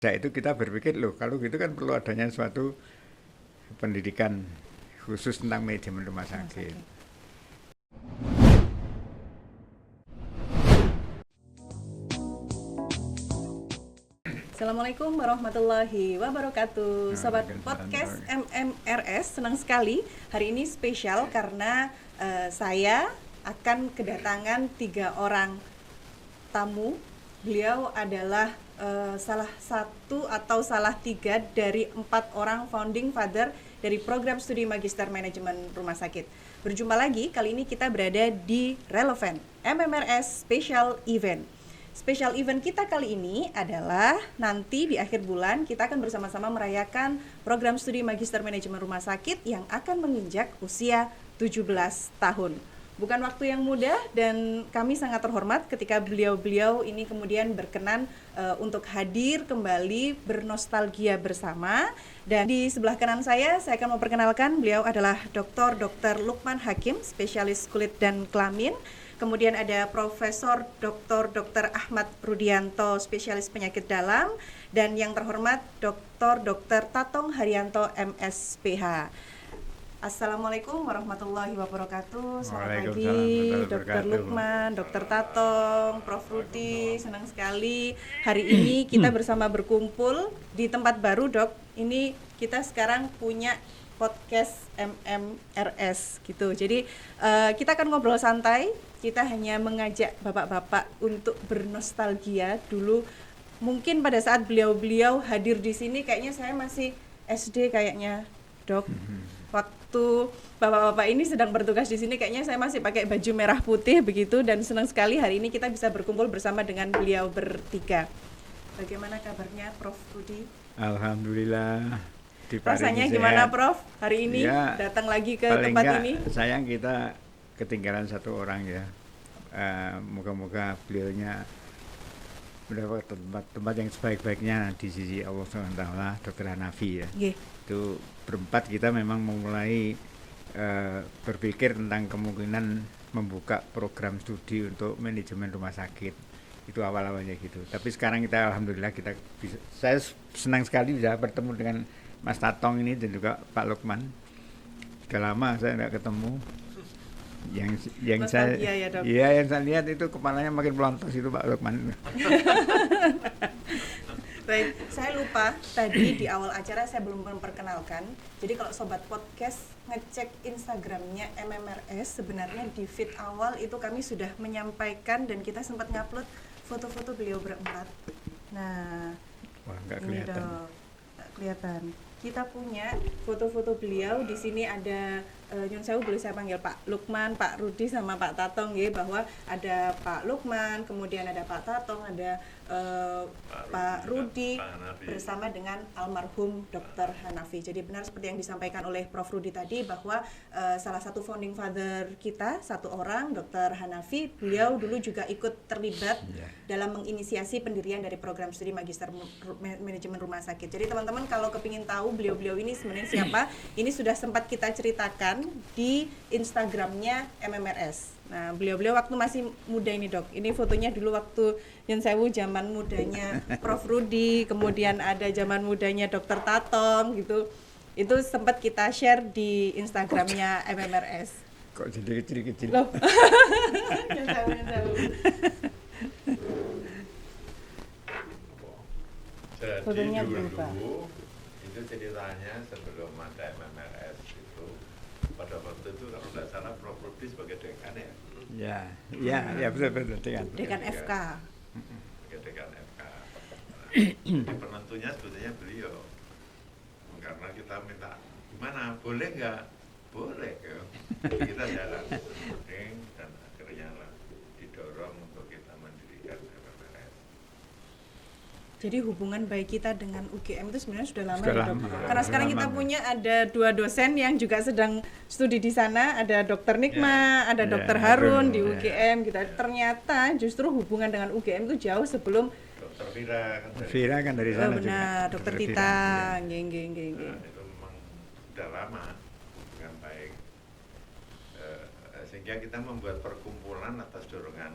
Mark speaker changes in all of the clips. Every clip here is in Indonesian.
Speaker 1: Sejak itu kita berpikir, loh kalau gitu kan perlu adanya suatu pendidikan khusus tentang manajemen rumah sakit.
Speaker 2: Assalamualaikum warahmatullahi wabarakatuh. Sobat podcast MMRS, senang sekali hari ini spesial karena saya akan kedatangan 3 orang tamu. Beliau adalah salah satu atau salah 3 dari 4 orang founding father dari program studi Magister Manajemen Rumah Sakit. Berjumpa lagi, kali ini kita berada di Relevan MMRS Special Event. Special event kita kali ini adalah nanti di akhir bulan kita akan bersama-sama merayakan program studi Magister Manajemen Rumah Sakit yang akan menginjak usia 17 tahun. Bukan waktu yang mudah dan kami sangat terhormat ketika beliau-beliau ini kemudian berkenan untuk hadir kembali bernostalgia bersama. Dan di sebelah kanan saya akan memperkenalkan beliau adalah Dr. Lukman Hakim, spesialis kulit dan kelamin. Kemudian ada Profesor Dr. Ahmad Rudianto, spesialis penyakit dalam, dan yang terhormat Dr. Tatong Haryanto, MSPH. Assalamualaikum warahmatullahi wabarakatuh. Selamat pagi, Dr. Lukman, Dr. Tatong, Prof. Rudi. Senang sekali hari ini kita bersama berkumpul di tempat baru, Dok. Ini kita sekarang punya podcast MMRS gitu. Jadi kita akan ngobrol santai. Kita hanya mengajak bapak-bapak untuk bernostalgia dulu. Mungkin pada saat beliau-beliau hadir di sini kayaknya saya masih SD kayaknya, Dok. Waktu bapak-bapak ini sedang bertugas di sini kayaknya saya masih pakai baju merah putih begitu, dan senang sekali hari ini kita bisa berkumpul bersama dengan beliau bertiga. Bagaimana kabarnya Prof. Rudi?
Speaker 1: Alhamdulillah.
Speaker 2: Rasanya gimana Prof? Hari ini ya, datang lagi ke tempat ini?
Speaker 1: Sayang kita ketinggalan satu orang ya. Moga-moga beliaunya mendapat tempat yang sebaik-baiknya di sisi Allah SWT, Dr. Hanafi ya. Itu berempat kita memang memulai berpikir tentang kemungkinan membuka program studi untuk manajemen rumah sakit. Itu awal-awalnya gitu. Tapi sekarang kita alhamdulillah kita bisa, saya senang sekali bisa bertemu dengan Mas Tatong ini dan juga Pak Lukman. Sudah lama saya tidak ketemu. Yang saya yang saya lihat itu kepalanya makin pelontos itu Pak Lukman.
Speaker 2: Baik, saya lupa tadi di awal acara saya belum memperkenalkan. Jadi kalau sobat podcast ngecek Instagramnya MMRS, sebenarnya di feed awal itu kami sudah menyampaikan dan kita sempat ngupload foto-foto beliau berempat. Nah,
Speaker 1: wah, nggak kelihatan.
Speaker 2: Nggak kelihatan. Kita punya foto-foto beliau. Di sini ada Nyun Sewu, boleh saya panggil Pak Lukman, Pak Rudi sama Pak Tatong ya, bahwa ada Pak Lukman, kemudian ada Pak Tatong, ada Pak Rudi bersama dengan almarhum Dr. Hanafi. Jadi benar seperti yang disampaikan oleh Prof. Rudi tadi bahwa salah satu founding father kita, satu orang, Dr. Hanafi, beliau dulu juga ikut terlibat dalam menginisiasi pendirian dari program studi Magister Manajemen Rumah Sakit. Jadi teman-teman kalau kepingin tahu beliau-beliau ini sebenarnya siapa, ini sudah sempat kita ceritakan di Instagramnya MMRS. Nah, beliau-beliau waktu masih muda ini, Dok. Ini fotonya dulu waktu Nyun Sewu zaman mudanya Prof. Rudi, kemudian ada zaman mudanya Dr. Tatong gitu. Itu sempat kita share di Instagramnya MMRS.
Speaker 1: Kok jadi kecil-kecil?
Speaker 2: Loh. Nyun Sewu.
Speaker 3: Jadi dulu itu ceritanya sebelum ada MMRS itu, pada waktu itu kalau tidak salah Prof. Rudi sebagai dekan ya.
Speaker 1: Ya betul
Speaker 2: Dekan FK.
Speaker 3: Sebagai dekan FK. Jadi penentunya sebetulnya beliau. Karena kita minta gimana, boleh nggak? Boleh ya. Jadi kita jalan dan akhirnya didorong untuk kita mendirikan MMRS.
Speaker 2: Jadi hubungan baik kita dengan UGM itu sebenarnya sudah lama, ya, Dok. Karena sekarang kita punya ada 2 dosen yang juga sedang studi di sana, ada Dr. Nikma, ada Dr. Harun di UGM. Gitu. Ternyata justru hubungan dengan UGM itu jauh sebelum
Speaker 3: Dr.
Speaker 1: Vira kan dari sana juga.
Speaker 2: Benar, Dr. Tita, geng.
Speaker 3: Nah, itu memang sudah lama dengan baik. Sehingga kita membuat perkumpulan atas dorongan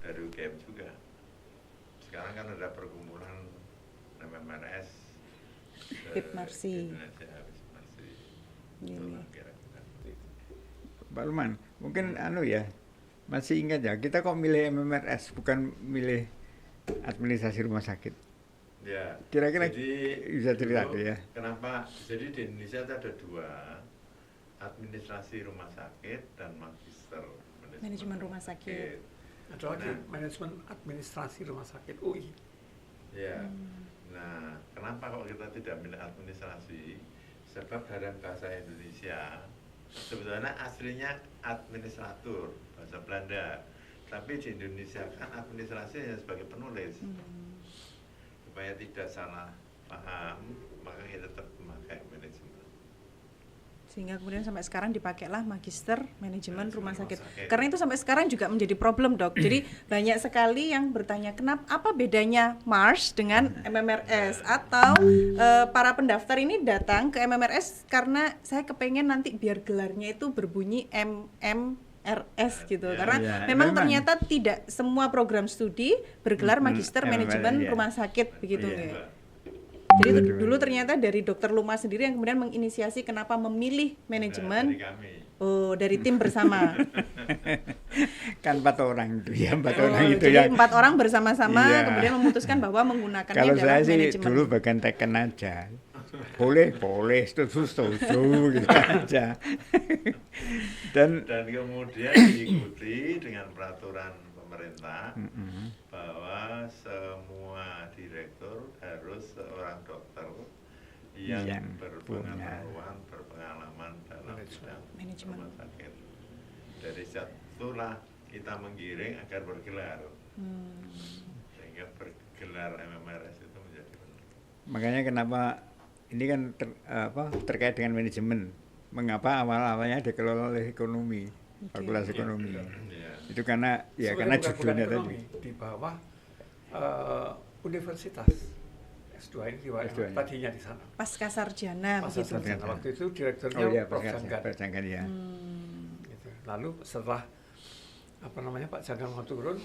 Speaker 3: dari UGM juga. Sekarang kan ada perkumpulan MMRS
Speaker 2: Bib Marsi.
Speaker 3: Indonesia Bib Marsi.
Speaker 2: Iya,
Speaker 3: Itulah
Speaker 2: iya.
Speaker 3: kira-kira.
Speaker 1: Pak Luman, mungkin ya, masih ingat ya, kita kok milih MMRS bukan milih administrasi rumah sakit.
Speaker 3: Ya.
Speaker 1: Kira-kira
Speaker 3: jadi
Speaker 1: bisa cerita
Speaker 3: dulu
Speaker 1: ya.
Speaker 3: Kenapa? Jadi di Indonesia itu ada 2, administrasi rumah sakit dan magister
Speaker 2: Manajemen rumah sakit.
Speaker 4: Ada lagi manajemen administrasi rumah sakit UI.
Speaker 3: Ya. Nah, kenapa kok kita tidak milih administrasi? Sebab dalam bahasa Indonesia sebetulnya aslinya administratur, bahasa Belanda. Tapi di Indonesia kan administrasi hanya sebagai penulis. Supaya tidak salah paham, maka kita tetap memakai manajemen.
Speaker 2: Sehingga kemudian sampai sekarang dipakailah magister manajemen rumah sakit.
Speaker 3: sakit.
Speaker 2: Karena itu sampai sekarang juga menjadi problem, Dok. Jadi banyak sekali yang bertanya kenapa apa bedanya MARS dengan MMRS, atau para pendaftar ini datang ke MMRS karena saya kepengen nanti biar gelarnya itu berbunyi MMRS gitu.
Speaker 3: Ya.
Speaker 2: Karena
Speaker 1: Ya,
Speaker 2: memang
Speaker 1: memang.
Speaker 2: ternyata tidak semua program studi bergelar magister
Speaker 1: MMRS,
Speaker 2: manajemen
Speaker 1: ya.
Speaker 2: rumah sakit begitu
Speaker 1: Iya.
Speaker 2: nggak? Jadi
Speaker 1: Betul.
Speaker 2: dulu ternyata dari Dokter Luma sendiri yang kemudian menginisiasi kenapa memilih manajemen.
Speaker 3: Dari kami.
Speaker 2: Oh, dari tim bersama.
Speaker 1: Kan 4 orang itu ya, 4
Speaker 2: Oh,
Speaker 1: orang itu
Speaker 2: jadi
Speaker 1: yang
Speaker 2: 4 orang bersama-sama
Speaker 1: Iya.
Speaker 2: kemudian memutuskan bahwa menggunakannya
Speaker 1: kalau
Speaker 2: adalah
Speaker 1: saya sih
Speaker 2: manajemen.
Speaker 1: dulu bagian teken aja. Boleh, setuju gitu aja. Dan
Speaker 3: Dan kemudian diikuti dengan peraturan pemerintah bahwa semua direktur harus seorang dokter yang
Speaker 1: Yang
Speaker 3: berpengetahuan, berpengalaman dalam bidang
Speaker 2: Manajemen.
Speaker 3: rumah sakit. Dari situlah kita menggiring agar bergelar, sehingga bergelar MMRS itu menjadi penting.
Speaker 1: makanya kenapa ini kan terkait dengan manajemen. Mengapa awal-awalnya dikelola oleh ekonomi, fakultas ekonomi.
Speaker 3: Ya.
Speaker 1: Itu karena ya
Speaker 4: Sebenarnya
Speaker 1: karena
Speaker 4: bukan
Speaker 1: judulnya
Speaker 4: ekonomi,
Speaker 1: tadi.
Speaker 4: di bawah universitas S2 ini di bawah
Speaker 1: S2 -nya.
Speaker 4: tadinya di sana.
Speaker 2: Pasca sarjana
Speaker 4: Pasca
Speaker 2: begitu.
Speaker 4: sarjana. Waktu itu direkturnya
Speaker 1: Oh iya,
Speaker 4: Prof. Janggan.
Speaker 1: Pak Janggan ya.
Speaker 4: Gitu. Lalu setelah Pak Janggan mau turun,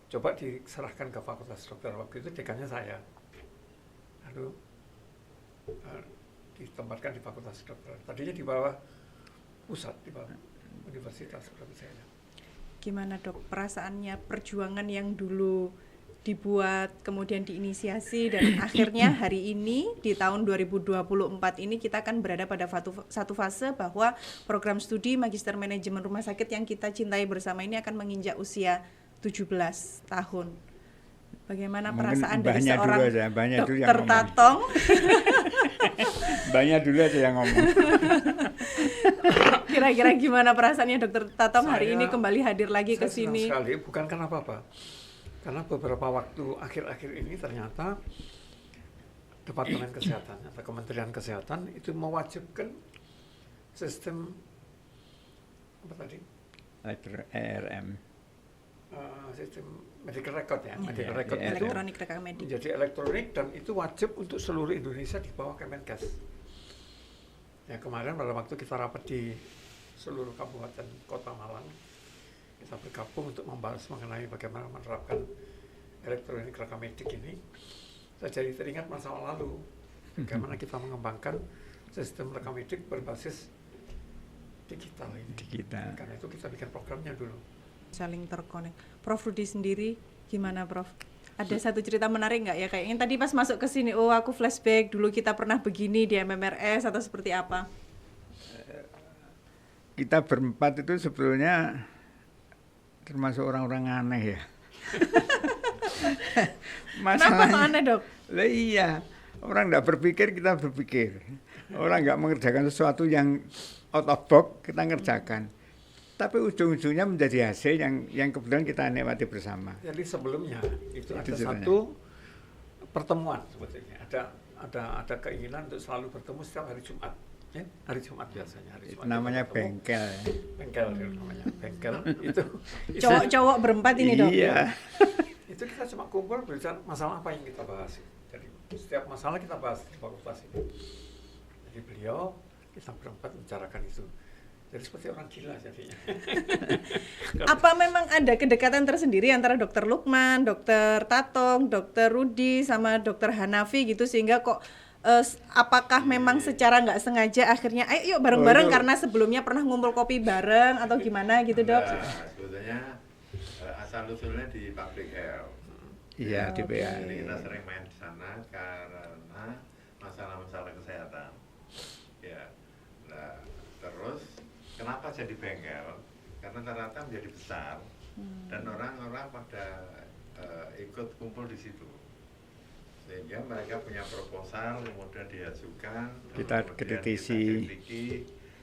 Speaker 4: coba diserahkan ke Fakultas Dokter. Waktu itu dekannya saya. Lalu ditempatkan di Fakultas Dokter. Tadinya di bawah pusat, di bawah universitas Brawijaya.
Speaker 2: Gimana, Dok, perasaannya perjuangan yang dulu dibuat kemudian diinisiasi dan akhirnya hari ini di tahun 2024 ini kita akan berada pada satu fase bahwa program studi Magister Manajemen Rumah Sakit yang kita cintai bersama ini akan menginjak usia 17 tahun. Bagaimana
Speaker 1: Mungkin
Speaker 2: perasaan dari
Speaker 1: banyak
Speaker 2: seorang
Speaker 1: dulu aja, banyak dulu yang
Speaker 2: Dokter
Speaker 1: ngomong.
Speaker 2: Tatong?
Speaker 1: Banyak dulu aja yang ngomong.
Speaker 2: Kira-kira gimana perasaannya Dokter Tatong hari
Speaker 4: Saya-
Speaker 2: ini kembali hadir lagi ke
Speaker 4: Saya senang
Speaker 2: sini?
Speaker 4: sekali, bukan karena apa-apa. Karena beberapa waktu akhir-akhir ini ternyata Departemen Kesehatan atau Kementerian Kesehatan itu mewajibkan sistem apa tadi?
Speaker 1: ERM.
Speaker 4: Sistem medical record ya, medical
Speaker 1: Iya,
Speaker 4: record
Speaker 1: iya,
Speaker 4: itu
Speaker 2: Elektronik rekam medik.
Speaker 4: menjadi elektronik dan itu wajib untuk seluruh Indonesia di bawah Kemenkes. Ya kemarin pada waktu kita rapat di seluruh kabupaten kota Malang, kita bergabung untuk membahas mengenai bagaimana menerapkan elektronik rekam medik ini. Saya jadi teringat masa lalu, bagaimana kita mengembangkan sistem rekam medik berbasis digital ini.
Speaker 1: Digital.
Speaker 4: Karena itu kita bikin programnya dulu.
Speaker 2: Saling terkonek. Prof Rudi sendiri gimana, Prof? Ada satu cerita menarik nggak ya, kayaknya tadi pas masuk ke sini, oh aku flashback dulu kita pernah begini di MMRS atau seperti apa?
Speaker 1: Kita berempat itu sebetulnya termasuk orang-orang aneh ya.
Speaker 2: Kenapa kok aneh, Dok?
Speaker 1: Lah iya, orang nggak berpikir, kita berpikir. Orang nggak mengerjakan sesuatu yang out of box, kita ngerjakan. Tapi ujung-ujungnya menjadi hasil yang kebetulan kita nikmati bersama.
Speaker 4: Jadi sebelumnya itu ada
Speaker 1: ceritanya.
Speaker 4: satu pertemuan sebetulnya. Ada keinginan untuk selalu bertemu setiap hari Jumat. Ya, hari Jumat biasanya. Hari Jumat
Speaker 1: Namanya
Speaker 4: kita bertemu.
Speaker 1: bengkel.
Speaker 4: Bengkel ya, namanya bengkel. itu
Speaker 2: Cowok-cowok berempat ini, Dok?
Speaker 1: Iya.
Speaker 4: itu kita cuma kumpul berbicara masalah apa yang kita bahas. Jadi setiap masalah kita bahas di fakultas ini. Jadi beliau kita berempat membicarakan itu. Jadi seperti orang gila jadinya.
Speaker 2: Apa memang ada kedekatan tersendiri antara Dokter Lukman, Dokter Tatong, Dokter Rudi sama Dokter Hanafi gitu sehingga kok apakah memang secara nggak sengaja akhirnya ayo yuk bareng-bareng karena sebelumnya pernah ngumpul kopi bareng atau gimana gitu Dok?
Speaker 3: Nah, sebetulnya asal usulnya di Public Health.
Speaker 1: Iya, di PA.
Speaker 3: Jadi kita sering main di sana karena masalah-masalah kesehatan. Ya, nah terus kenapa jadi bengkel? Karena ternyata menjadi besar dan orang-orang pada ikut kumpul di situ. Sehingga mereka punya proposal, kemudian diajukan,
Speaker 1: Kita
Speaker 3: kemudian
Speaker 1: kritisi.
Speaker 3: kita kritiki,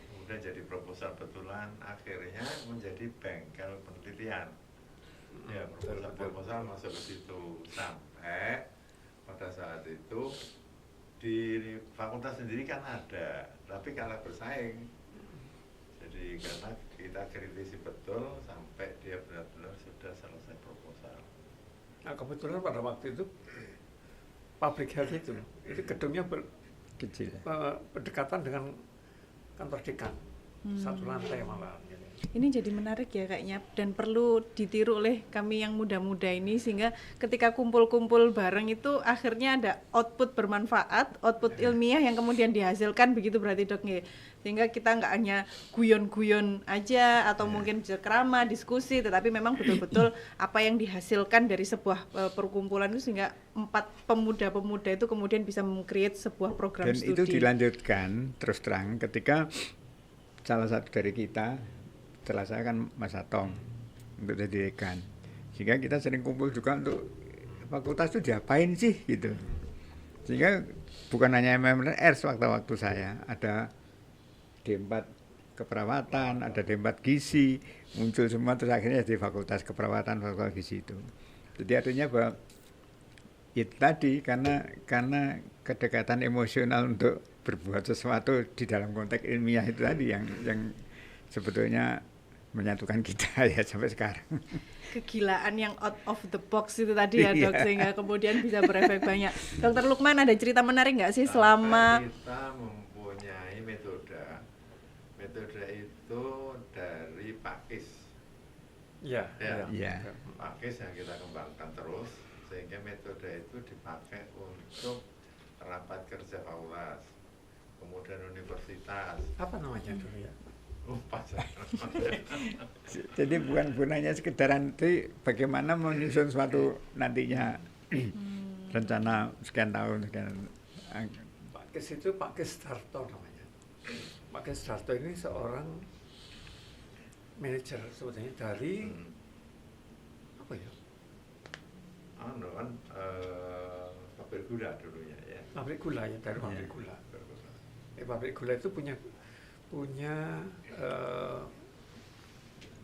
Speaker 3: kemudian jadi proposal betulan, akhirnya menjadi bengkel penelitian. Ya, proposal masuk ke situ sampai pada saat itu di fakultas sendiri kan ada, tapi kalah bersaing. Jadi karena kita kritisi betul sampai dia benar-benar sudah selesai proposal.
Speaker 4: Nah kebetulan pada waktu itu Public Health itu gedungnya
Speaker 1: Kecil.
Speaker 4: berdekatan dengan kantor dekan, satu lantai malah. Gitu.
Speaker 2: Ini jadi menarik ya kayaknya dan perlu ditiru oleh kami yang muda-muda ini sehingga ketika kumpul-kumpul bareng itu akhirnya ada output bermanfaat, output ilmiah yang kemudian dihasilkan begitu berarti Dok nggih. Sehingga kita nggak hanya guyon-guyon aja atau mungkin ceramah, diskusi, tetapi memang betul-betul apa yang dihasilkan dari sebuah perkumpulan itu sehingga 4 pemuda-pemuda itu kemudian bisa meng-create sebuah program
Speaker 1: Dan
Speaker 2: studi.
Speaker 1: itu dilanjutkan terus terang ketika salah satu dari kita, setelah saya kan Mas Atong untuk jadi dekan, sehingga kita sering kumpul juga untuk fakultas itu diapain sih gitu. Sehingga bukan hanya MMR waktu saya, ada D4 keperawatan, ada D4 gizi, muncul semua terus akhirnya jadi fakultas keperawatan, fakultas gizi itu. Jadi artinya bahwa itu tadi karena kedekatan emosional untuk berbuat sesuatu di dalam konteks ilmiah itu tadi yang sebetulnya menyatukan kita ya sampai sekarang.
Speaker 2: Kegilaan yang out of the box itu tadi ya Dok, sehingga kemudian bisa berefek banyak. Dokter Lukman ada cerita menarik nggak sih selama
Speaker 3: kita mempunyai metode itu dari Pakis.
Speaker 4: Iya.
Speaker 1: Iya.
Speaker 3: Pakis yang kita kembangkan terus sehingga metode itu dipakai untuk rapat kerja fakultas, kemudian universitas.
Speaker 4: Apa namanya dulu ya?
Speaker 3: Lupa saya.
Speaker 1: Jadi bukan hanya sekedar nanti bagaimana menyusun suatu nantinya rencana sekian tahun sekian.
Speaker 4: Pak Kes itu Pak Kes Darto namanya. Pak Kes Darto ini seorang manajer sebetulnya dari apa ya?
Speaker 3: Pabrik gula dulunya ya.
Speaker 4: Pabrik gula ya, dari pabrik gula. Pabrik gula itu punya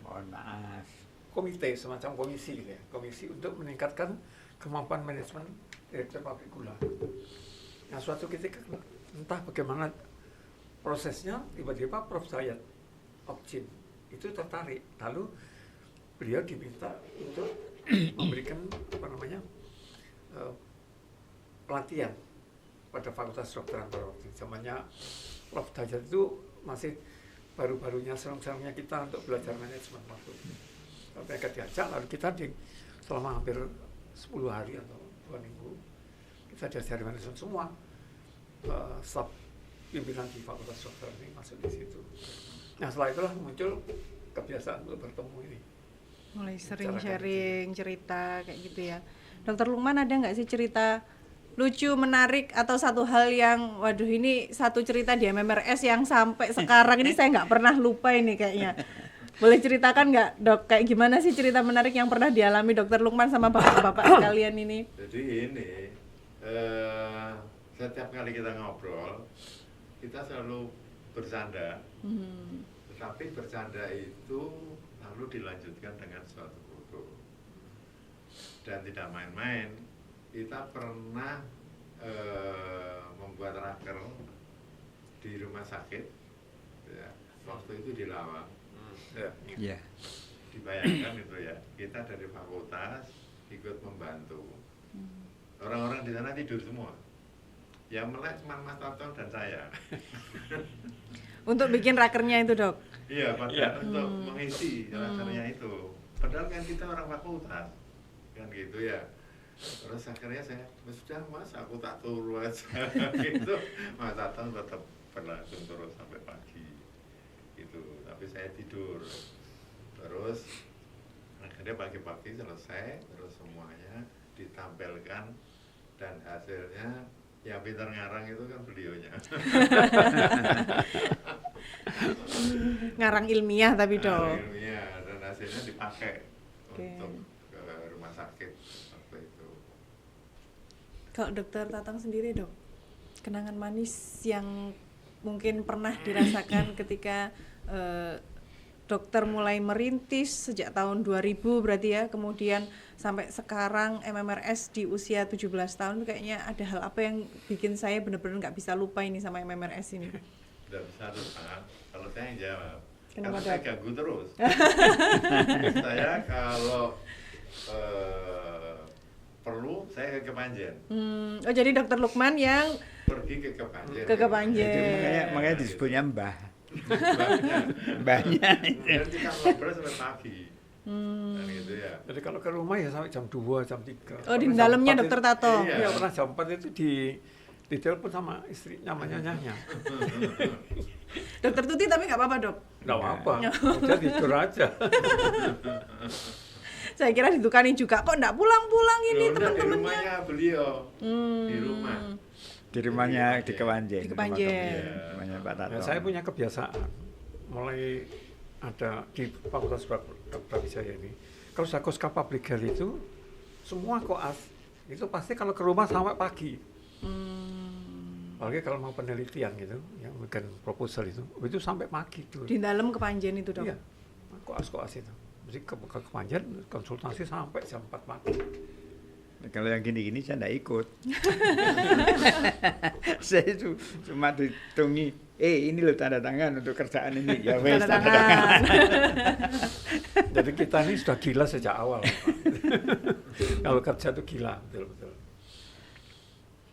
Speaker 1: Mohon maaf.
Speaker 4: komite, semacam komisi gitu ya, komisi untuk meningkatkan kemampuan manajemen direktur pabrik gula. Nah suatu ketika entah bagaimana prosesnya, tiba-tiba Prof. Zayat Opjin itu tertarik, lalu beliau diminta untuk memberikan pelatihan pada Fakultas Kedokteran pada waktu itu. Zamannya Prof. Zayat itu masih baru-barunya serang-serangnya kita untuk belajar manajemen waktu itu. Mereka diajak, lalu kita selama hampir 10 hari atau 2 minggu kita diajari manajemen semua. Staf pimpinan di Fakultas Kedokteran ini masuk di situ. Nah setelah itulah muncul kebiasaan untuk bertemu ini.
Speaker 2: mulai sering sharing cerita kayak gitu ya. Dokter Lukman ada nggak sih cerita lucu, menarik atau satu hal yang waduh ini satu cerita di MMRS yang sampai sekarang ini saya nggak pernah lupa ini kayaknya. Boleh ceritakan nggak Dok, kayak gimana sih cerita menarik yang pernah dialami Dokter Lukman sama bapak-bapak sekalian ini?
Speaker 3: Jadi ini setiap kali kita ngobrol kita selalu bercanda, tetapi bercanda itu lalu dilanjutkan dengan suatu foto dan tidak main-main. Kita pernah membuat raker di rumah sakit ya, waktu itu di Lawang.
Speaker 1: Iya.
Speaker 3: Dibayangkan itu ya, kita dari fakultas ikut membantu. Orang-orang di sana tidur semua. Yang melek cuma Mas Tatong dan saya.
Speaker 2: Untuk bikin rakernya itu, Dok.
Speaker 3: Iya, padahal untuk mengisi rakernya itu. Padahal kan kita orang fakultas, kan gitu ya. Terus akhirnya saya, sudah mas, aku tak turu aja. Gitu, Mas Tatang tetap berlangsung terus sampai pagi. Gitu, tapi saya tidur. Terus akhirnya pagi-pagi selesai, terus semuanya ditampilkan dan hasilnya yang pintar ngarang itu kan beliaunya.
Speaker 2: Ngarang ilmiah tapi, Dok.
Speaker 3: Ilmiah, dan hasilnya dipakai
Speaker 2: Oke.
Speaker 3: untuk ke rumah sakit waktu itu.
Speaker 2: Kalau Dokter Tatang sendiri, Dok, kenangan manis yang mungkin pernah dirasakan ketika dokter mulai merintis sejak tahun 2000 berarti ya, kemudian sampai sekarang MMRS di usia 17 tahun, kayaknya ada hal apa yang bikin saya benar-benar nggak bisa lupa ini sama MMRS ini?
Speaker 3: Tidak bisa lupa, kalau saya yang jawab.
Speaker 2: Kenapa,
Speaker 3: Karena saya
Speaker 2: Dok?
Speaker 3: ganggu terus. Saya kalau perlu, saya ke Kepanjen.
Speaker 2: Oh, jadi Dokter Lukman yang
Speaker 3: Pergi ke Kepanjen.
Speaker 2: ke Kepanjen.
Speaker 1: Jadi makanya disebutnya Mbah.
Speaker 3: Banyak.
Speaker 1: Mbahnya.
Speaker 3: Kemudian kita ngobrol sampai pagi. Dan gitu ya.
Speaker 4: Jadi kalau ke rumah ya sampai jam 2, jam 3.
Speaker 2: Oh, di
Speaker 4: Pernah jam
Speaker 2: dalamnya
Speaker 4: 4
Speaker 2: Dokter
Speaker 4: itu-
Speaker 2: Tato.
Speaker 3: Iya.
Speaker 4: Iya, pernah jam 4 itu ditelepon sama istri, namanya Nyahnya.
Speaker 2: Dokter Tuti tapi nggak apa-apa, Dok.
Speaker 4: Nggak apa-apa, udah tidur aja.
Speaker 2: Saya kira ditukani juga, kok nggak pulang-pulang ini
Speaker 3: Loh, di
Speaker 2: teman-temannya.
Speaker 3: rumahnya beliau. Di rumah.
Speaker 1: Di rumahnya di Kepanjen.
Speaker 2: Di Kepanjen.
Speaker 1: Rumahnya Pak Tato.
Speaker 4: Ya, saya punya kebiasaan, mulai ada di Fakultas Dr. Wijaya ini, kalau saya koska public health itu, semua koas itu pasti kalau ke rumah sampai pagi. Apalagi kalau mau penelitian gitu, yang bikin proposal itu sampai pagi tuh.
Speaker 2: Di dalam Kepanjen itu, Dok.
Speaker 4: Iya, koas-koas itu. Jadi ke Kepanjen konsultasi sampai jam 4 pagi.
Speaker 1: Kalau yang gini-gini saya enggak ikut. Saya itu cuma dihitungi, ini loh tanda tangan untuk kerjaan ini. Ya wes,
Speaker 2: Tanda tangan.
Speaker 4: Jadi kita ini sudah gila sejak awal. Kalau kerja itu gila, betul-betul.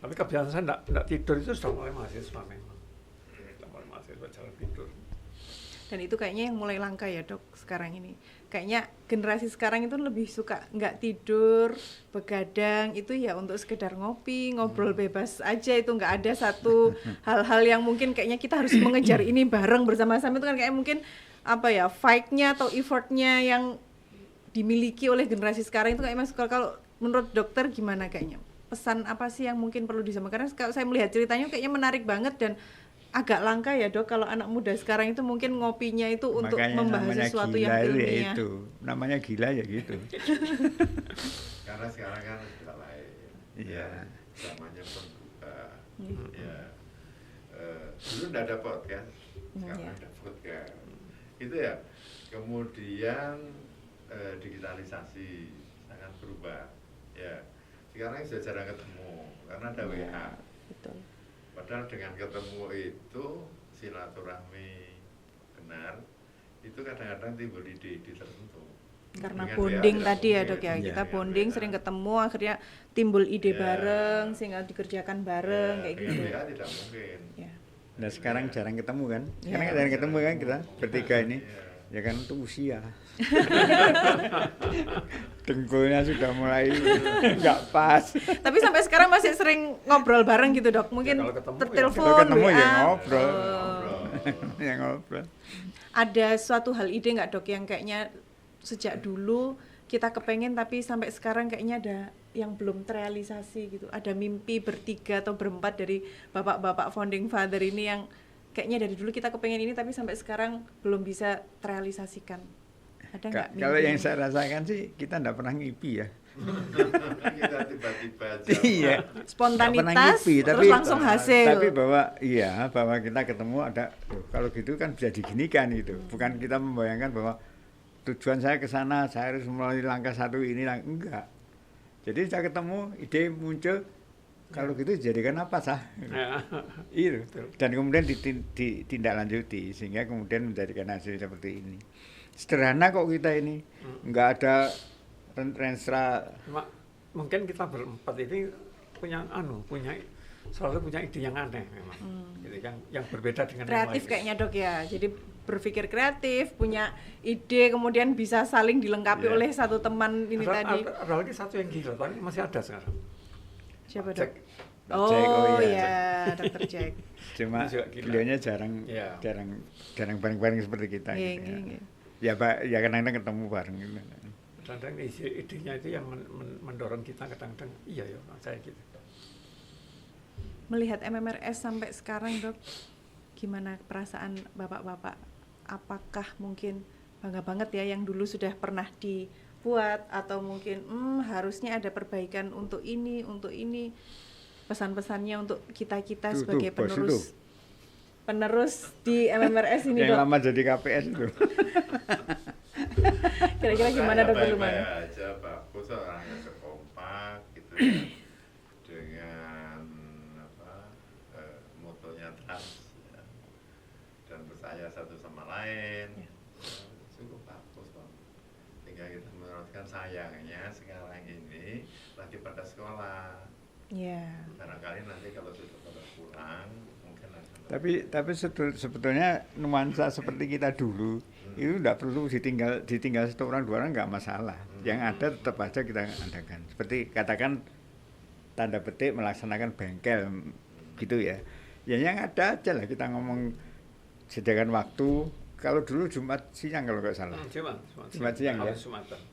Speaker 4: Tapi kebiasaan saya enggak tidur itu sudah mulai mahasiswa memang. Sudah mulai mahasiswa jalan tidur.
Speaker 2: Dan itu kayaknya yang mulai langka ya, Dok, sekarang ini. Kayaknya generasi sekarang itu lebih suka nggak tidur, begadang, itu ya untuk sekedar ngopi, ngobrol bebas aja, itu nggak ada satu hal-hal yang mungkin kayaknya kita harus mengejar ini bareng bersama-sama, itu kan kayak mungkin apa ya, fight-nya atau effort-nya yang dimiliki oleh generasi sekarang itu kayak Mas, kalau menurut dokter gimana kayaknya? Pesan apa sih yang mungkin perlu disampaikan? Karena kalau saya melihat ceritanya kayaknya menarik banget dan agak langka ya, Dok, kalau anak muda sekarang itu mungkin ngopinya itu untuk
Speaker 1: makanya
Speaker 2: membahas sesuatu yang ilmiah.
Speaker 1: itu namanya gila ya gitu.
Speaker 3: Karena sekarang kan sudah lain.
Speaker 1: Iya.
Speaker 3: Namanya pun berubah. Ya. Dulu nggak ada podcast, sekarang
Speaker 2: Iya.
Speaker 3: ada podcast. Itu ya. Kemudian digitalisasi sangat berubah. Ya. Sekarang sudah jarang ketemu karena ada WA.
Speaker 2: Betul.
Speaker 3: Padahal dengan ketemu itu silaturahmi benar, itu kadang-kadang timbul ide-ide tertentu.
Speaker 2: Karena
Speaker 3: Dengan
Speaker 2: bonding
Speaker 3: WA
Speaker 2: tadi ya,
Speaker 3: tidak
Speaker 2: Dok ya,
Speaker 3: mungkin.
Speaker 2: kita
Speaker 3: Dengan
Speaker 2: bonding
Speaker 3: WA.
Speaker 2: sering ketemu, akhirnya timbul ide
Speaker 3: Ya.
Speaker 2: bareng sehingga dikerjakan bareng
Speaker 3: Ya,
Speaker 2: kayak
Speaker 3: dengan
Speaker 2: gitu.
Speaker 3: WA tidak mungkin.
Speaker 2: Ya.
Speaker 1: Nah sekarang jarang ketemu kan? Sekarang
Speaker 2: Iya.
Speaker 1: jarang ketemu kan kita bertiga ini.
Speaker 3: Iya.
Speaker 1: Ya kan untuk usia. Dengkulnya sudah mulai nggak pas.
Speaker 2: Tapi sampai sekarang masih sering ngobrol bareng gitu, Dok. Mungkin
Speaker 4: Ya, kalau ketemu ya.
Speaker 2: tertelepon,
Speaker 1: Kalau ketemu ya
Speaker 2: WA.
Speaker 1: ngobrol.
Speaker 3: Ngobrol.
Speaker 1: Ya ngobrol.
Speaker 2: Ada suatu hal ide nggak, Dok, yang kayaknya sejak dulu kita kepengen tapi sampai sekarang kayaknya ada yang belum terrealisasi gitu. Ada mimpi bertiga atau berempat dari bapak-bapak founding father ini yang kayaknya dari dulu kita kepengen ini tapi sampai sekarang belum bisa terrealisasikan. Ada nggak mimpi?
Speaker 1: Kalau yang saya rasakan sih kita nggak pernah ngipi ya.
Speaker 3: Kita tiba-tiba aja.
Speaker 1: Iya.
Speaker 2: Spontanitas
Speaker 1: Nggak pernah ngipi,
Speaker 2: terus langsung hasil.
Speaker 1: Tapi bahwa kita ketemu ada kalau gitu kan bisa diginikan gitu. Bukan kita membayangkan bahwa tujuan saya ke sana, saya harus melalui langkah satu ini, enggak. Jadi saya ketemu, ide muncul, kalau gitu jadikan apa sah?
Speaker 4: Ya.
Speaker 1: Itu. Dan kemudian ditindaklanjuti sehingga kemudian menjadikan hasil seperti ini. Sederhana kok kita ini, enggak ada renstra.
Speaker 4: Cuma mungkin kita berempat ini punya selalu punya ide yang aneh memang, gitu, yang berbeda dengan
Speaker 2: Kreatif
Speaker 4: yang lain.
Speaker 2: kayaknya Dok ya. Jadi berpikir kreatif, punya ide, kemudian bisa saling dilengkapi
Speaker 4: Iya.
Speaker 2: oleh satu teman ini tadi.
Speaker 4: Ada lagi satu yang gila, tapi masih ada sekarang.
Speaker 2: Siapa
Speaker 4: Jack.
Speaker 2: Dok?
Speaker 1: Jack,
Speaker 2: Oh
Speaker 1: iya.
Speaker 2: ya, Dokter Jack.
Speaker 1: Cuma
Speaker 4: Ini juga gila.
Speaker 1: beliaunya jarang
Speaker 4: Iya.
Speaker 1: jarang bareng-bareng seperti kita
Speaker 2: Iya,
Speaker 1: gitu
Speaker 2: iya,
Speaker 1: ya.
Speaker 2: iya.
Speaker 1: Ya Pak, ya kadang-kadang ketemu bareng gitu.
Speaker 4: Kadang-kadang idenya itu yang mendorong kita, kadang-kadang iya ya saya gitu.
Speaker 2: Melihat MMRS sampai sekarang Dok, gimana perasaan Bapak-bapak? Apakah mungkin bangga banget ya yang dulu sudah pernah dibuat, atau mungkin harusnya ada perbaikan untuk ini, pesan-pesannya untuk kita-kita
Speaker 1: Tuh,
Speaker 2: sebagai
Speaker 1: bos itu.
Speaker 2: penerus di MMRS ini
Speaker 1: Yang
Speaker 2: Dok.
Speaker 1: lama jadi KPS itu.
Speaker 2: Kira-kira gimana Dok Luman?
Speaker 3: Baik-baik aja, bagus, orangnya kompak gitu ya. Dengan motonya trust ya. Dan percaya satu sama lain. Cukup bagus Pak. Tinggal kita meneruskan, sayangnya sekarang ini lagi pada sekolah.
Speaker 2: Iya.
Speaker 3: Barangkali nanti kalau sudah pada pulang mungkin akan
Speaker 1: Tapi sebetulnya nuansa seperti kita dulu itu tidak perlu ditinggal satu orang dua orang nggak masalah. Yang ada tetap aja kita adakan. Seperti katakan tanda petik melaksanakan bengkel gitu ya. Ya yang ada aja lah, kita ngomong sediakan waktu. Kalau dulu Jumat siang kalau nggak salah. Jumat siang ya.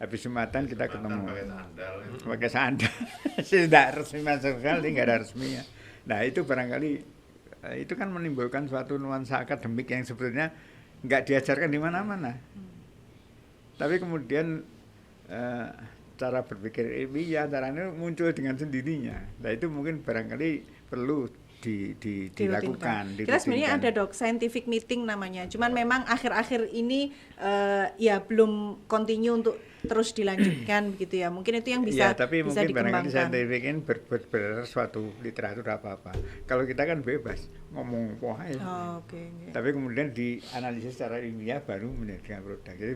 Speaker 1: Habis Jumatan kita ketemu.
Speaker 3: pakai sandal.
Speaker 1: Pakai sandal. Tidak resmi masuk sekali, nggak ada resminya. Nah itu barangkali itu kan menimbulkan suatu nuansa akademik yang sebetulnya nggak diajarkan di mana-mana. Tapi kemudian cara berpikir ilmiah, caranya muncul dengan sendirinya. Nah itu mungkin barangkali perlu dilakukan.
Speaker 2: Kita sebenarnya ada Dok, scientific meeting namanya. Cuman memang akhir-akhir ini ya belum continue untuk terus dilanjutkan begitu ya. Mungkin itu yang bisa
Speaker 1: ya, tapi
Speaker 2: bisa
Speaker 1: mungkin barangkali
Speaker 2: dikembangkan.
Speaker 1: scientific ini berdasar suatu literatur apa-apa. Kalau kita kan bebas ngomong wah ya.
Speaker 2: Oh, oke.
Speaker 1: Tapi kemudian dianalisis secara ilmiah baru menjadikan produk. Jadi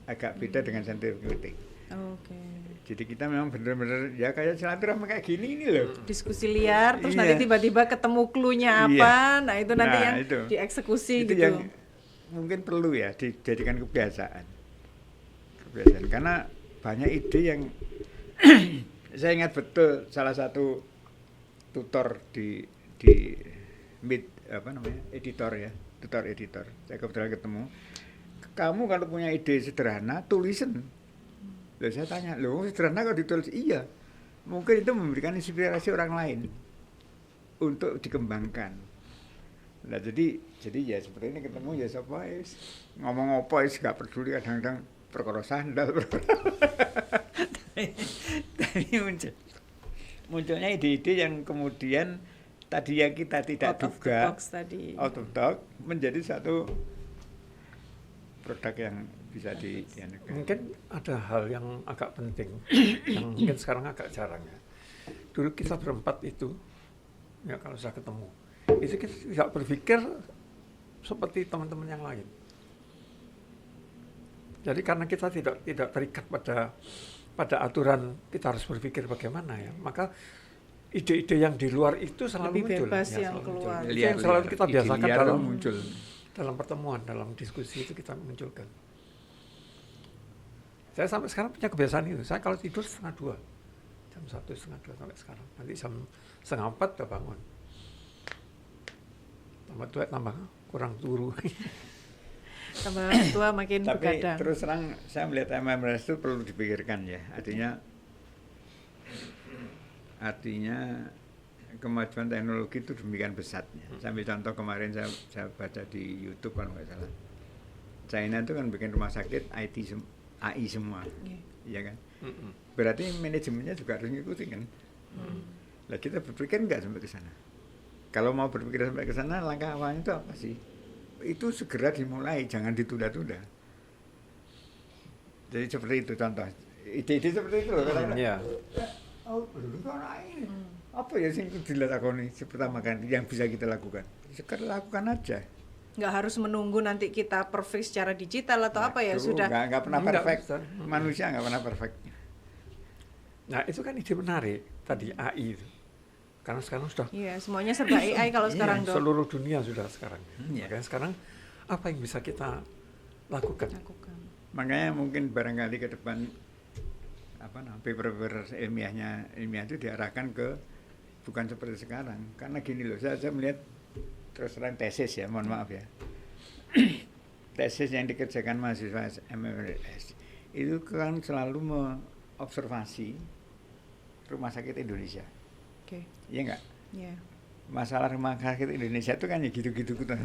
Speaker 1: agak beda dengan scientific meeting.
Speaker 2: Oke.
Speaker 1: Jadi kita memang benar-benar ya kayak silaturahmi kayak gini ini loh.
Speaker 2: Diskusi liar, terus
Speaker 1: Iya.
Speaker 2: nanti tiba-tiba ketemu clue-nya apa,
Speaker 1: Iya.
Speaker 2: nah itu nanti
Speaker 1: Nah,
Speaker 2: yang
Speaker 1: itu.
Speaker 2: dieksekusi
Speaker 1: Itu
Speaker 2: gitu.
Speaker 1: yang mungkin perlu ya dijadikan kebiasaan. Karena banyak ide yang saya ingat betul salah satu tutor di Meet editor ya, tutor editor. Saya kebetulan ketemu. Kamu kalau punya ide sederhana, tulisin. Lalu saya tanya, loh sederhana kalau ditulis? Iya, mungkin itu memberikan inspirasi orang lain untuk dikembangkan. Nah jadi ya seperti ini ketemu ya siapa ngomong apa gak peduli, kadang-kadang perkara sandal. Tapi munculnya ide-ide yang kemudian tadi yang kita tidak duga, out of the box, menjadi satu produk yang bisa diandalkan.
Speaker 4: Mungkin ada hal yang agak penting yang mungkin sekarang agak jarang ya. Dulu kita berempat itu ya kalau saya ketemu itu kita tidak berpikir seperti teman-teman yang lain. Jadi karena kita tidak terikat pada aturan kita harus berpikir bagaimana ya, maka ide-ide yang di luar itu selalu
Speaker 2: lebih
Speaker 4: muncul.
Speaker 2: bebas
Speaker 4: Ya,
Speaker 2: yang
Speaker 4: selalu
Speaker 2: keluar.
Speaker 4: muncul. Itu yang selalu kita biasakan dalam
Speaker 1: muncul.
Speaker 4: dalam pertemuan, dalam diskusi itu kita munculkan. Saya sampai sekarang punya kebiasaan itu. Saya kalau tidur 1:30, jam 1:30 sampai sekarang. Nanti jam 3:30 udah bangun. Tambah tua tambah kurang turu.
Speaker 2: Tambah tua makin
Speaker 1: Tapi
Speaker 2: begadang.
Speaker 1: terus terang saya melihat MMRS itu perlu dipikirkan ya. Artinya kemajuan teknologi itu demikian pesatnya. Sambil contoh kemarin saya baca di YouTube kalau nggak salah. China itu kan bikin rumah sakit AI semua, iya kan? Berarti manajemennya juga harus ngikutin kan? Lah kita berpikir nggak sampai ke sana. Kalau mau berpikir sampai ke sana, langkah awalnya itu apa sih? Itu segera dimulai, jangan ditunda-tunda. Jadi seperti itu contoh. Ide-ide seperti itu loh kadang-kadang.
Speaker 4: Iya.
Speaker 1: Oh, ini. Apa ya sih dilakukan pertama kan yang bisa kita lakukan? Sekarang lakukan aja.
Speaker 2: Nggak harus menunggu nanti kita perfect secara digital atau apa ya,
Speaker 1: Aduh,
Speaker 2: sudah.
Speaker 1: nggak pernah
Speaker 4: Nggak
Speaker 1: perfect.
Speaker 4: bisa.
Speaker 1: Manusia nggak pernah perfect.
Speaker 4: Nah itu kan ide menarik tadi AI itu. Karena sekarang sudah
Speaker 2: Iya, semuanya serba AI kalau sekarang, Dok.
Speaker 4: seluruh dunia sudah sekarang.
Speaker 1: Iya.
Speaker 4: Makanya sekarang apa yang bisa kita lakukan?
Speaker 1: Makanya mungkin barangkali ke depan paper-paper ilmiah itu diarahkan ke bukan seperti sekarang. Karena gini loh, saya melihat terus terang tesis ya, mohon maaf ya. Tesis yang dikerjakan mahasiswa MMRS itu kan selalu mengobservasi rumah sakit Indonesia.
Speaker 2: Oke.
Speaker 1: Iya enggak?
Speaker 2: Iya.
Speaker 1: Masalah rumah sakit Indonesia itu kan ya gitu-gitu kan.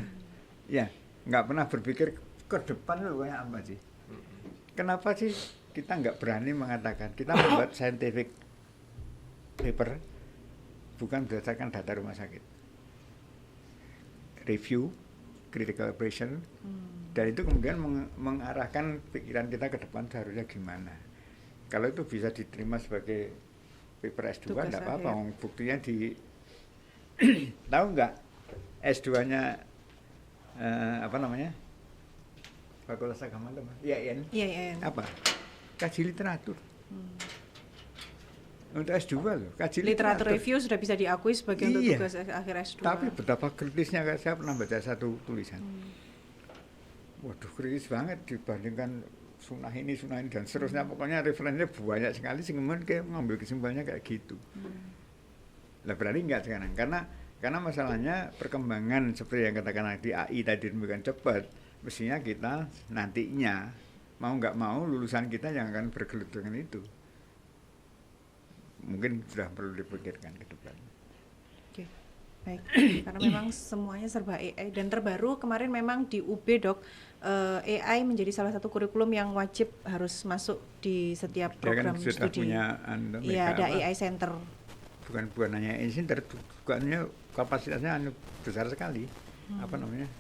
Speaker 1: Ya, nggak pernah berpikir ke depan loh kayak apa sih. Kenapa sih kita nggak berani mengatakan kita membuat scientific paper bukan berdasarkan data rumah sakit. Review, critical operation, dan itu kemudian mengarahkan pikiran kita ke depan seharusnya gimana. Kalau itu bisa diterima sebagai paper S2 enggak apa-apa, buktinya di tahu nggak S2-nya Fakultas Agama itu IAIN.
Speaker 2: IAIN.
Speaker 1: Apa? Kaji literatur. Untuk S2 loh, kaji
Speaker 2: Literatur review sudah bisa diakui sebagai untuk
Speaker 1: Iya.
Speaker 2: tugas akhir S2.
Speaker 1: Tapi betapa kritisnya, saya pernah baca satu tulisan. Waduh, kritis banget dibandingkan sunnah ini dan seterusnya. Pokoknya referensinya banyak sekali sehingga kayak mengambil kesimpulannya kayak gitu. Lah berarti enggak sekarang karena masalahnya perkembangan seperti yang katakan di AI tadi demikian cepat, mestinya kita nantinya mau nggak mau lulusan kita yang akan bergelut dengan itu. Mungkin sudah perlu dipikirkan ke depan.
Speaker 2: Oke, baik. Karena memang semuanya serba AI dan terbaru kemarin memang di UB, Dok, AI menjadi salah satu kurikulum yang wajib harus masuk di setiap program
Speaker 1: Dia kan sudah
Speaker 2: studi.
Speaker 1: punya
Speaker 2: Iya, ada AI Center.
Speaker 1: Bukan hanya AI Center, bukannya kapasitasnya besar sekali. Apa namanya?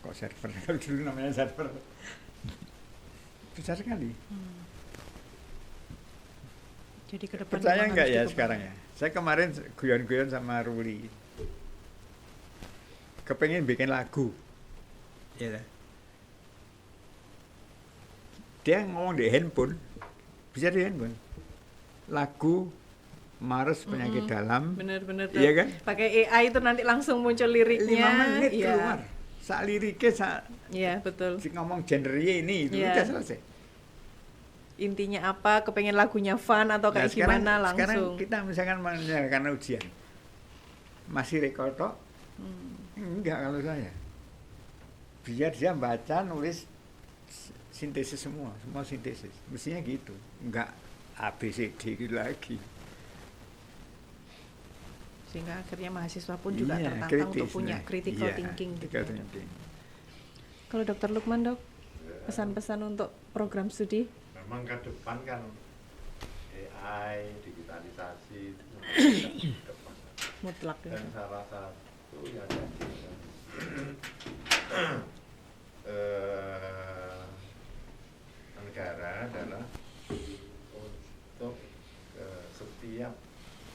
Speaker 1: Kok server? Kalau dulu namanya server. Besar sekali.
Speaker 2: Jadi ke depan
Speaker 1: Percaya
Speaker 2: memang
Speaker 1: nggak
Speaker 2: harus
Speaker 1: ya
Speaker 2: dikembangkan.
Speaker 1: sekarang ya? Saya kemarin guyon-guyon sama Ruli. Kepengen bikin lagu. Iya. Dia ngomong di handphone. Bisa di handphone. Lagu Mars penyakit dalam.
Speaker 2: Bener-bener.
Speaker 1: Iya kan?
Speaker 2: Pakai AI itu nanti langsung muncul liriknya.
Speaker 1: 5 menit
Speaker 2: Iya.
Speaker 1: keluar. Sak liriknya
Speaker 2: Iya, betul.
Speaker 1: ngomong genrenya ini itu
Speaker 2: Iya.
Speaker 1: udah selesai.
Speaker 2: Intinya apa, kepengen lagunya fun atau kayak gimana langsung.
Speaker 1: Sekarang kita misalkan menyelesaikan ujian. Masih rekor tok? Enggak kalau saya. Biar dia baca, nulis sintesis semua sintesis. Mestinya gitu. Enggak ABCD lagi.
Speaker 2: Sehingga akhirnya mahasiswa pun juga
Speaker 1: Iya,
Speaker 2: tertantang untuk
Speaker 1: kritis,
Speaker 2: punya
Speaker 1: nah.
Speaker 2: critical
Speaker 1: Iya,
Speaker 2: thinking gitu.
Speaker 1: critical
Speaker 2: ya, Dok.
Speaker 1: thinking.
Speaker 2: Kalau Dr. Lukman, Dok, pesan-pesan untuk program studi?
Speaker 3: Memang ke depan kan AI, digitalisasi itu ke depan.
Speaker 2: Mutlak ya.
Speaker 3: Dan salah satu yang jadi negara adalah untuk setiap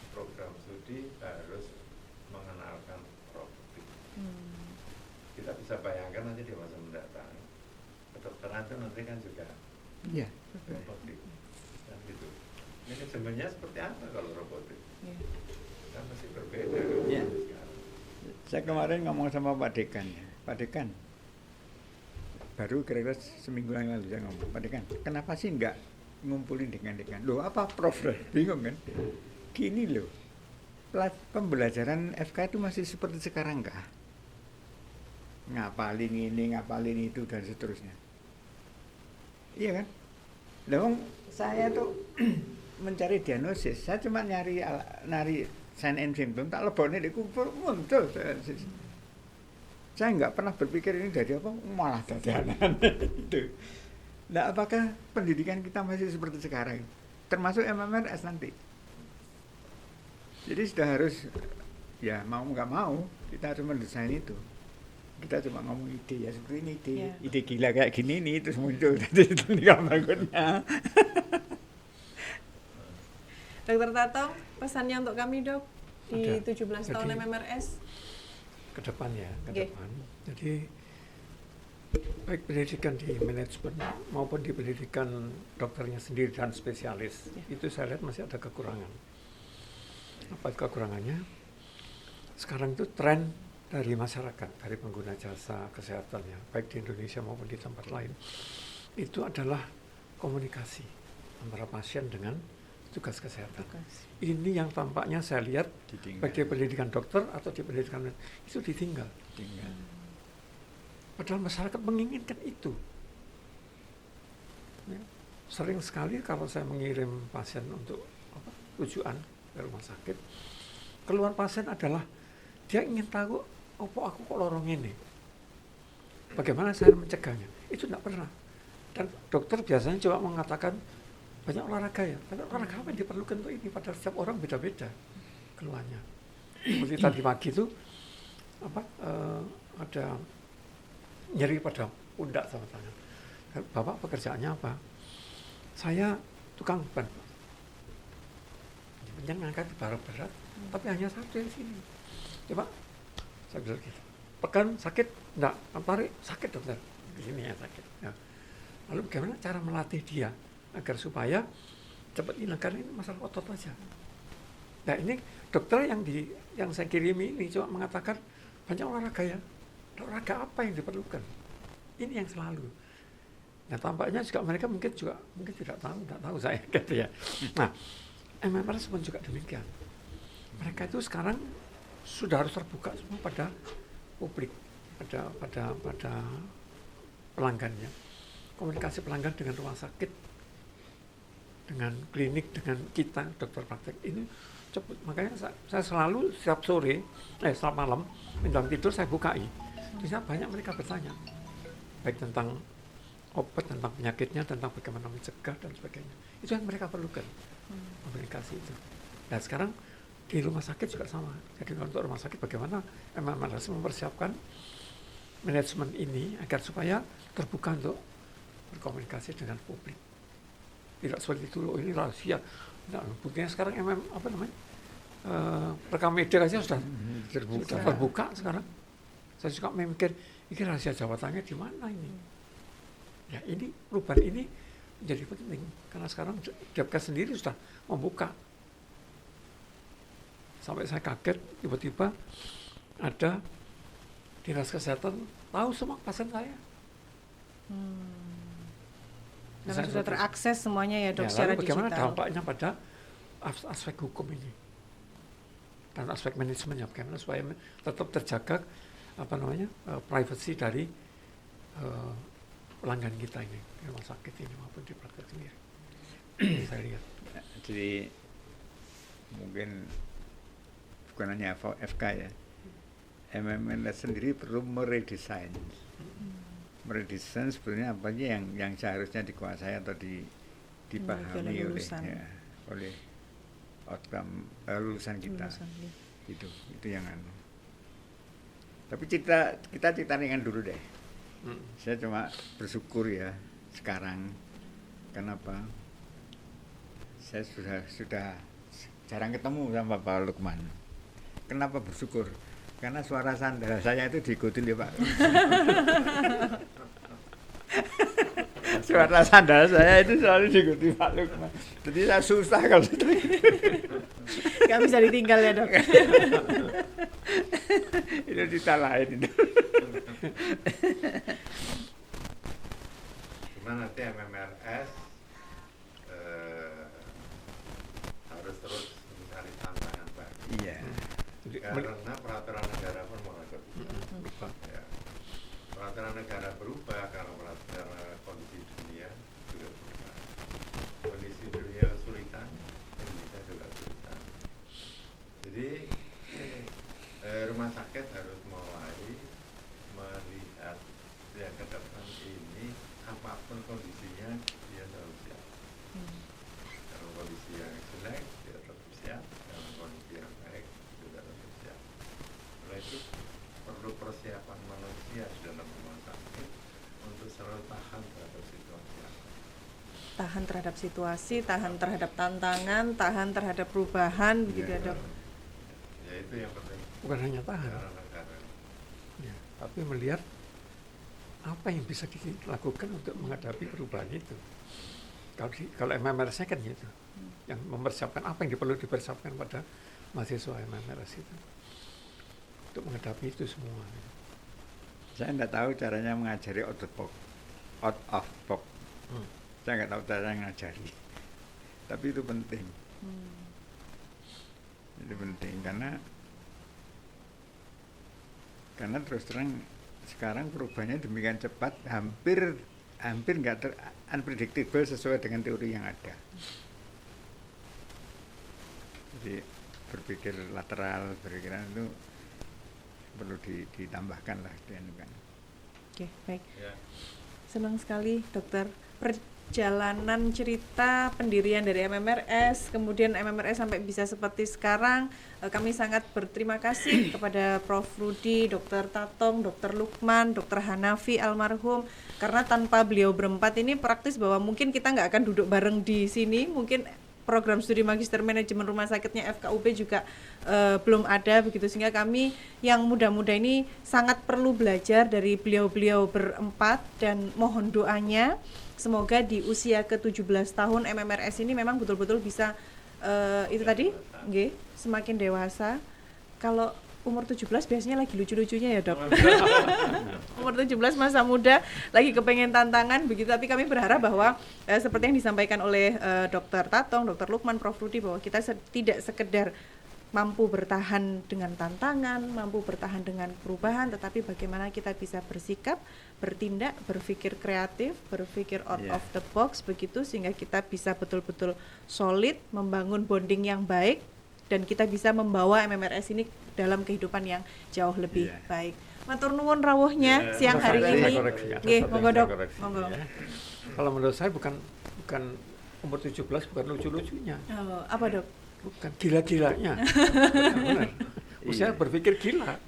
Speaker 3: program studi harus mengenalkan robotik. Kita bisa bayangkan nanti di masa mendatang kedokteran itu nanti kan juga
Speaker 1: Iya.
Speaker 3: robotik kan gitu. Ini sebenarnya seperti apa kalau robotik?
Speaker 2: Iya.
Speaker 3: Kan masih berbeda.
Speaker 1: Iya.
Speaker 3: Sekarang.
Speaker 1: Saya kemarin ngomong sama Pak Dekan ya. Pak Dekan, baru kira-kira seminggu yang lalu saya ngomong, Pak Dekan, kenapa sih enggak ngumpulin dengan dekan? Loh apa Prof? Bingung kan? Gini loh, pembelajaran FK itu masih seperti sekarang kah? Ngapalin ini, ngapalin itu, dan seterusnya. Iya kan? Loh, saya tuh mencari diagnosis, saya cuma nyari sign and symptom, tak leboknya di kubur, muncul. Saya nggak pernah berpikir ini dari apa, malah dari anak-anak itu. Nah, apakah pendidikan kita masih seperti sekarang? Termasuk MMRS nanti. Jadi sudah harus, ya mau nggak mau, kita harus mendesain itu. Kita cuma ngomong ide, ya seperti ini ide,
Speaker 2: Ya.
Speaker 1: ide gila kayak gini nih, terus muncul, jadi itu nggak bangunnya.
Speaker 2: Dr. Tatong, pesannya untuk kami, Dok, di
Speaker 4: Ada.
Speaker 2: 17 tahun
Speaker 4: Jadi,
Speaker 2: MMRS.
Speaker 4: ke depan ya, ke
Speaker 2: Oke.
Speaker 4: depan. Jadi baik pendidikan di manajemen maupun di pendidikan dokternya sendiri dan spesialis,
Speaker 2: Ya.
Speaker 4: itu saya lihat masih ada kekurangan. Apa kekurangannya? sekarang itu tren dari masyarakat, dari pengguna jasa kesehatan ya, baik di Indonesia maupun di tempat lain, itu adalah komunikasi antara pasien dengan tugas kesehatan. Ini yang tampaknya saya lihat baik di pendidikan dokter atau di pendidikan itu ditinggal. Padahal masyarakat menginginkan itu. Ya. Sering sekali kalau saya mengirim pasien untuk tujuan ke rumah sakit, keluar pasien adalah dia ingin tahu, apa aku kok lorong ini? Bagaimana saya mencegahnya? Itu tidak pernah. Dan dokter biasanya cuma mengatakan banyak olahraga ya. Tapi olahraga apa yang diperlukan untuk ini? Padahal setiap orang beda-beda keluhannya. Seperti tadi pagi itu ada nyeri pada pundak sama tangan. Bapak pekerjaannya apa? Saya tukang ban. Jangan ngangkat barang berat, tapi hanya satu yang sini. Coba, saya bilang gitu. Pekan sakit, enggak. Tarik sakit dokter. Di sini ya sakit. Ya. Lalu bagaimana cara melatih dia agar supaya cepat hilang? Karena ini masalah otot aja. Nah ini dokter yang saya kirimi ini cuma mengatakan banyak olahraga ya. Olahraga apa yang diperlukan? Ini yang selalu. Nah tampaknya juga mereka mungkin tidak tahu saya gitu ya. Nah MMRS pun juga demikian. Mereka itu sekarang sudah harus terbuka semua pada publik, pada pelanggannya. Komunikasi pelanggan dengan rumah sakit, dengan klinik, dengan kita dokter praktek ini cepat. Makanya saya selalu setiap malam menjelang tidur saya bukai. Di sana banyak mereka bertanya, baik tentang obat, tentang penyakitnya, tentang bagaimana mencegah dan sebagainya. Itu yang mereka perlukan, komunikasi itu. Dan sekarang di rumah sakit juga sama. Jadi untuk rumah sakit bagaimana MMRS mempersiapkan manajemen ini agar supaya terbuka untuk berkomunikasi dengan publik. Tidak seperti dulu, ini rahasia. Nah, buktinya sekarang rekam media saja sudah terbuka sekarang. Saya juga memikir, ini rahasia jabatannya di mana ini? Ya ini perubahan ini menjadi penting karena sekarang Depkes sendiri sudah membuka. Sampai saya kaget tiba-tiba ada dinas kesehatan tahu semua pasien saya.
Speaker 2: Karena sudah terakses semuanya ya dok, secara
Speaker 4: bagaimana
Speaker 2: digital.
Speaker 4: Dampaknya pada aspek hukum ini dan aspek manajemennya, bagaimana supaya tetap terjaga privacy dari pelanggan kita ini di rumah sakit ini maupun di praktek sendiri. Saya lihat.
Speaker 1: Jadi mungkin bukan hanya FK ya, MMRS sendiri perlu meredesain sebenarnya apa aja yang seharusnya dikuasai atau dipahami oleh outcome lulusan kita. Itu yang Tapi kita ringan dulu deh. Saya cuma bersyukur ya sekarang. Kenapa? Saya sudah jarang ketemu sama Pak Lukman. Kenapa bersyukur? Karena suara sandal saya itu diikutin ya Pak. Suara sandal saya itu selalu diikuti Pak Lukman. Jadi saya susah kalau itu.
Speaker 2: Gak bisa ditinggal ya dok.
Speaker 1: Itu ditalahin itu.
Speaker 3: Gimana nanti MMRS harus terus mencari tantangan baru.
Speaker 1: Iya.
Speaker 3: Karena peraturan negara pun berubah. Ya. Peraturan negara berubah karena kondisi dunia juga berubah. Kondisi dunia kesulitan, Indonesia juga kesulitan. Jadi rumah sakit harus mulai melihat ya ke depan ini apapun kondisinya dia harus siap. Dalam kondisi yang jelek dia tetap siap, dalam kondisi yang baik juga tetap siap. Oleh itu perlu persiapan manusia di dalam rumah sakit untuk selalu tahan terhadap situasi.
Speaker 2: Tahan terhadap situasi, tahan terhadap tantangan, tahan terhadap perubahan, begitu ya dok.
Speaker 3: Ya itu yang penting.
Speaker 4: Bukan hanya tahan, ya, tapi melihat apa yang bisa dilakukan untuk menghadapi perubahan itu. Kalau MMRS-nya kan gitu, yang mempersiapkan apa yang perlu dipersiapkan pada mahasiswa MMRS itu. untuk menghadapi itu semua.
Speaker 1: Saya tidak tahu caranya mengajari out of box. Saya nggak tahu caranya ngajari. Tapi itu penting. Itu penting karena terus terang sekarang perubahannya demikian cepat, hampir nggak unpredictable sesuai dengan teori yang ada. Jadi berpikir lateral, berpikiran itu perlu ditambahkan lah.
Speaker 2: Oke, baik.
Speaker 3: Ya.
Speaker 2: Senang sekali dokter, perjalanan cerita pendirian dari MMRS, kemudian MMRS sampai bisa seperti sekarang. Kami sangat berterima kasih kepada Prof. Rudi, Dr. Tatong, Dr. Lukman, Dr. Hanafi almarhum, karena tanpa beliau berempat ini praktis bahwa mungkin kita nggak akan duduk bareng di sini, mungkin program studi Magister Manajemen Rumah Sakitnya FKUP juga belum ada begitu, sehingga kami yang muda-muda ini sangat perlu belajar dari beliau-beliau berempat, dan mohon doanya semoga di usia ke-17 tahun MMRS ini memang betul-betul bisa itu tadi semakin dewasa. Kalau umur 17 biasanya lagi lucu-lucunya ya dok. Umur 17 masa muda lagi kepengen tantangan begitu, tapi kami berharap bahwa seperti yang disampaikan oleh Dr. Tatong, Dr. Lukman, Prof. Rudi, bahwa kita tidak sekedar mampu bertahan dengan tantangan, mampu bertahan dengan perubahan, tetapi bagaimana kita bisa bersikap, bertindak, berpikir kreatif, berpikir out of the box begitu, sehingga kita bisa betul-betul solid, membangun bonding yang baik, dan kita bisa membawa MMRS ini dalam kehidupan yang jauh lebih baik. Matur nuwun rawuhnya siang hari ini. Nggih, monggo dok. Monggo.
Speaker 4: Kalau menurut saya bukan umur 17 bukan lucu-lucunya.
Speaker 2: Oh, apa dok?
Speaker 4: Bukan gila-gilanya. Benar. Usia berpikir gila.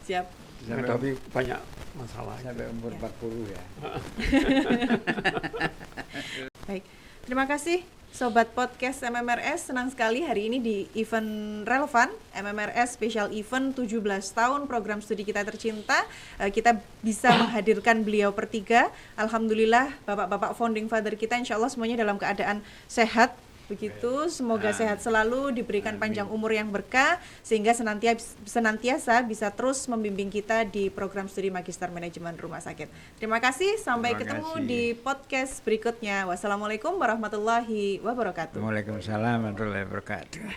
Speaker 2: Siap.
Speaker 4: Menghadapi banyak masalah.
Speaker 1: Sampai umur 40 ya.
Speaker 2: Baik. Terima kasih Sobat Podcast MMRS, senang sekali hari ini di event relevan MMRS Special Event 17 tahun program studi kita tercinta. Kita bisa menghadirkan beliau bertiga. Alhamdulillah bapak-bapak founding father kita insya Allah semuanya dalam keadaan sehat. Begitu, semoga sehat selalu, diberikan panjang umur yang berkah, sehingga senantiasa bisa terus membimbing kita di program studi Magister Manajemen Rumah Sakit. Terima kasih, sampai ketemu di podcast berikutnya. Wassalamualaikum warahmatullahi wabarakatuh.
Speaker 1: Waalaikumsalam warahmatullahi wabarakatuh.